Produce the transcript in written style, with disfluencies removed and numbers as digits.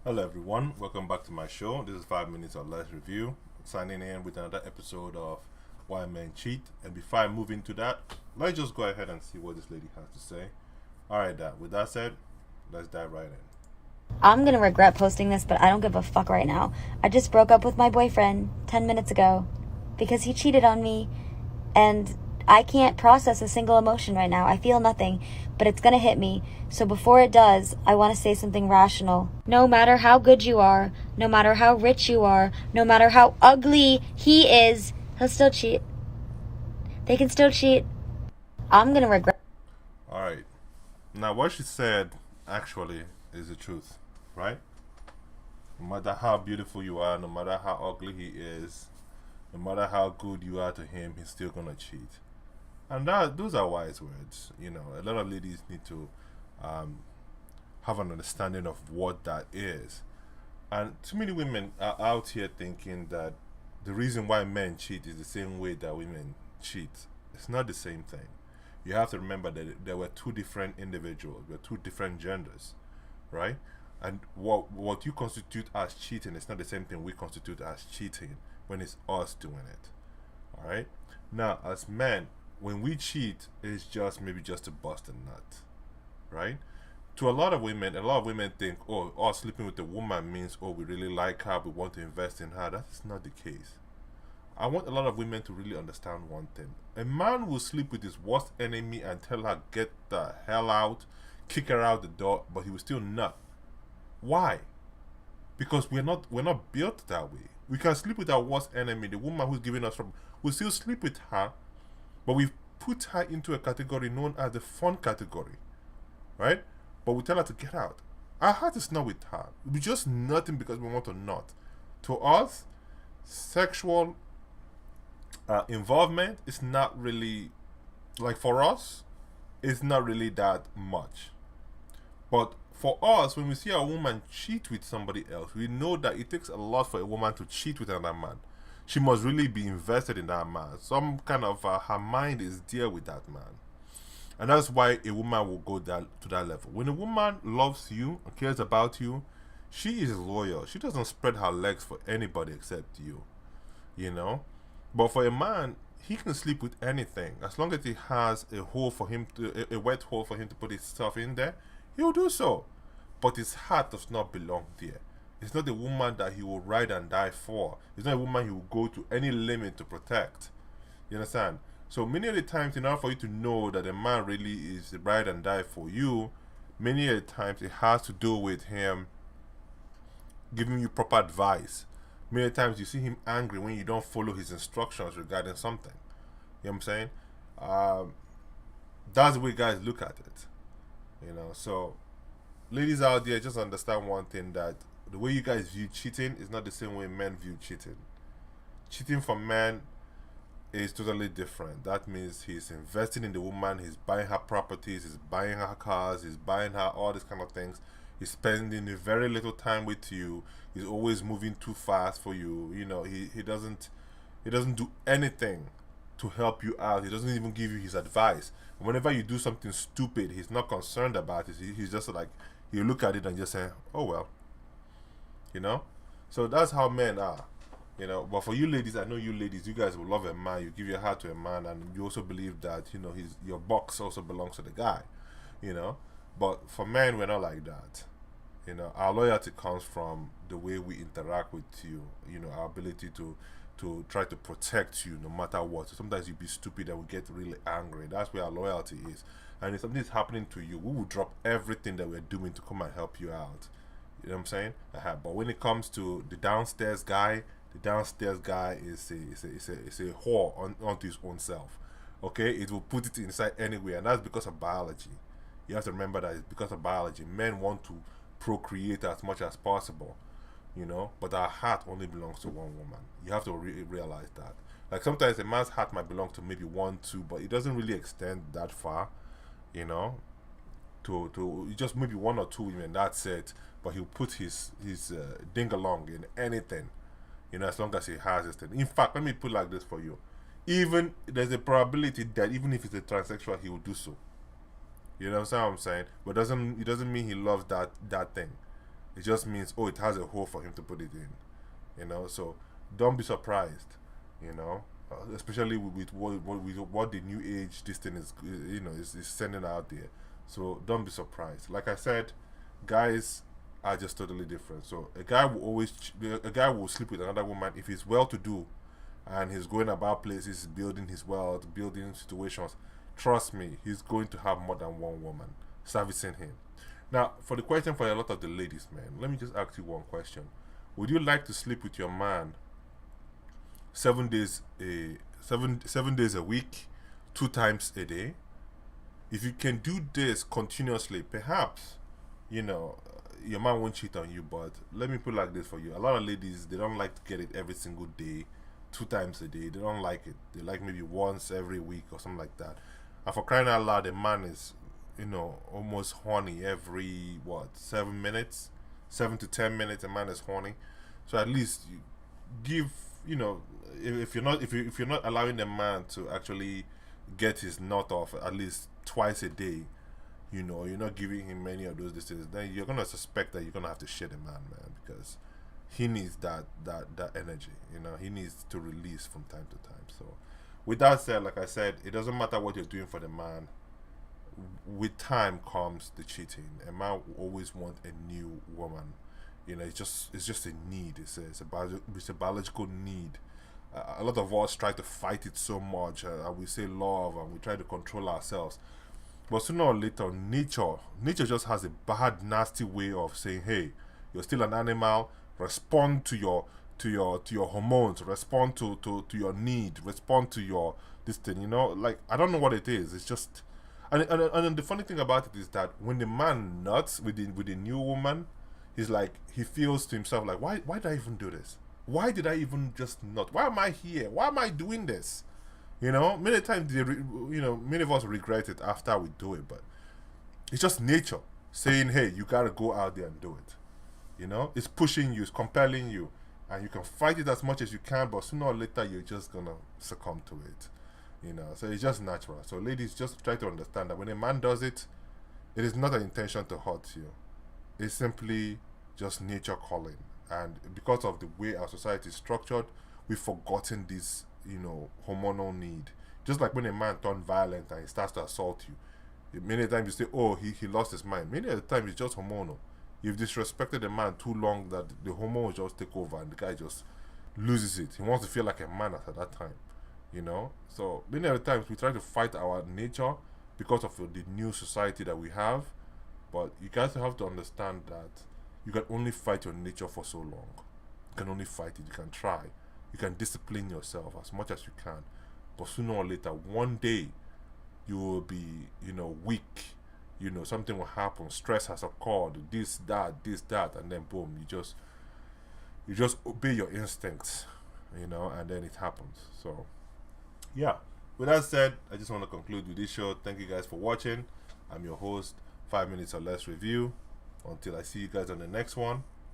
Hello, everyone. Welcome back to my show. This is 5 Minutes or Less Review. Signing in with another episode of Why Men Cheat. And before I move into that, let's just go ahead and see what this lady has to say. All right, with that said, let's dive right in. I'm gonna regret posting this, but I don't give a fuck right now. I just broke up with my boyfriend 10 minutes ago because he cheated on me, and I can't process a single emotion right now. I feel nothing, but it's gonna hit me. So before it does, I wanna say something rational. No matter how good you are, no matter how rich you are, no matter how ugly he is, he'll still cheat. They can still cheat. I'm gonna regret. All right. Now, what she said actually is the truth, right? No matter how beautiful you are, no matter how ugly he is, no matter how good you are to him, he's still gonna cheat. And those are wise words. A lot of ladies need to um, have an understanding of what that is. And too many women are out here thinking that the reason why men cheat is the same way that women cheat. It's not the same thing. You have to remember that there were two different individuals, there were two different genders, right? And what you constitute as cheating is not the same thing we constitute as cheating when it's us doing it. All right. Now, as men, when we cheat, it's just maybe just to bust a nut, right? To a lot of women think, oh, us sleeping with a woman means, oh, we really like her, we want to invest in her. That is not the case. I want a lot of women to really understand one thing. A man will sleep with his worst enemy and tell her, get the hell out, kick her out the door, but he will still nut. Why? Because we're not built that way. We can sleep with our worst enemy, the woman who's giving us trouble. We'll still sleep with her, but we've put her into a category known as the fun category, right? But we tell her to get out. Our heart is not with her. We just nothing because we want to not. To us, sexual involvement is not really, like, for us, it's not really that much. But for us, when we see a woman cheat with somebody else, we know that it takes a lot for a woman to cheat with another man. She must really be invested in that man. Some kind of her mind is there with that man. And that's why a woman will go to that level. When a woman loves you and cares about you, she is loyal. She doesn't spread her legs for anybody except you. You know? But for a man, he can sleep with anything. As long as he has a wet hole for him to put his stuff in there, he'll do so. But his heart does not belong there. It's not a woman that he will ride and die for. It's not a woman he will go to any limit to protect. You understand? So many of the times, in order for you to know that a man really is the ride and die for you, many of the times it has to do with him giving you proper advice. Many times you see him angry when you don't follow his instructions regarding something. You know what I'm saying? Um, that's the way guys look at it. So ladies out there, just understand one thing, that the way you guys view cheating is not the same way men view cheating. Cheating for men is totally different. That means he's investing in the woman, he's buying her properties, he's buying her cars, he's buying her all these kind of things. He's spending very little time with you. He's always moving too fast for you. He doesn't do anything to help you out. He doesn't even give you his advice. Whenever you do something stupid, he's not concerned about it. He's just like, you look at it and just say, oh well, you know. So that's how men are. But for you ladies, I know you ladies, you guys will love a man. You give your heart to a man, and you also believe that your box also belongs to the guy. You know, but for men, we're not like that. Our loyalty comes from the way we interact with you. Our ability to try to protect you no matter what. So sometimes you be stupid and we get really angry. That's where our loyalty is. And if something is happening to you, we will drop everything that we're doing to come and help you out. You know what I'm saying? But when it comes to the downstairs guy is a whore onto his own self. Okay, it will put it inside anywhere, and that's because of biology. You have to remember that it's because of biology. Men want to procreate as much as possible, but our heart only belongs to one woman. You have to realize that. Like, sometimes a man's heart might belong to maybe one, two, but it doesn't really extend that far, you know, to just maybe one or two women. That's it. But he'll put his ding along in anything, as long as he has this thing. In fact, let me put it like this for you. Even there's a probability that even if he's a transsexual, he will do so. You know what I'm saying? But it doesn't mean he loves that thing. It just means, oh, it has a hole for him to put it in. You know, so don't be surprised. You know, especially with what the new age this thing is, is sending out there. So don't be surprised. Like I said, guys are just totally different. So a guy will sleep with another woman if he's well to do, and he's going about places, building his wealth, building situations. Trust me, he's going to have more than one woman servicing him. Now, for the question for a lot of the ladies, man, let me just ask you one question. Would you like to sleep with your man 7 days a week, 2 times a day? If you can do this continuously, perhaps, your man won't cheat on you. But let me put it like this for you: a lot of ladies, they don't like to get it every single day, 2 times a day. They don't like it. They like maybe once every week or something like that. And for crying out loud, a man is, almost horny every 7 minutes, 7 to 10 minutes. A man is horny, so at least you give, if you're not allowing the man to actually get his nut off at least twice a day, you're not giving him many of those distance, then you're gonna suspect that you're gonna have to shit a man, because he needs that energy. He needs to release from time to time. So, with that said, like I said, it doesn't matter what you're doing for the man. With time comes the cheating. A man will always want a new woman. It's just a need. It's a biological need. A lot of us try to fight it so much, and we say love, and we try to control ourselves. But sooner or later, nature just has a bad, nasty way of saying, "Hey, you're still an animal. Respond to your hormones. Respond to your need. Respond to your this thing." Like, I don't know what it is. It's just, and the funny thing about it is that when the man nuts with the new woman, he's like, he feels to himself like, why did I even do this? Why did I even just nut? Why am I here? Why am I doing this? Many times many of us regret it after we do it, but it's just nature saying, hey, you gotta go out there and do it. It's pushing you, it's compelling you, and you can fight it as much as you can, but sooner or later you're just gonna succumb to it. So it's just natural. So ladies, just try to understand that when a man does it, it is not an intention to hurt you. It's simply just nature calling. And because of the way our society is structured, we've forgotten this, hormonal need. Just like when a man turns violent and he starts to assault you, many times you say, oh, he lost his mind. Many of the time it's just hormonal. You've disrespected a man too long that the hormones just take over and the guy just loses it. He wants to feel like a man at that time. So many of the times we try to fight our nature because of the new society that we have. But you guys have to understand that you can only fight your nature for so long. You can only fight it. You can try. You can discipline yourself as much as you can. But sooner or later, one day, you will be, weak. Something will happen. Stress has occurred. This, that, and then boom, you just obey your instincts, and then it happens. So, yeah. With that said, I just want to conclude with this show. Thank you guys for watching. I'm your host, 5 Minutes or Less Review. Until I see you guys on the next one,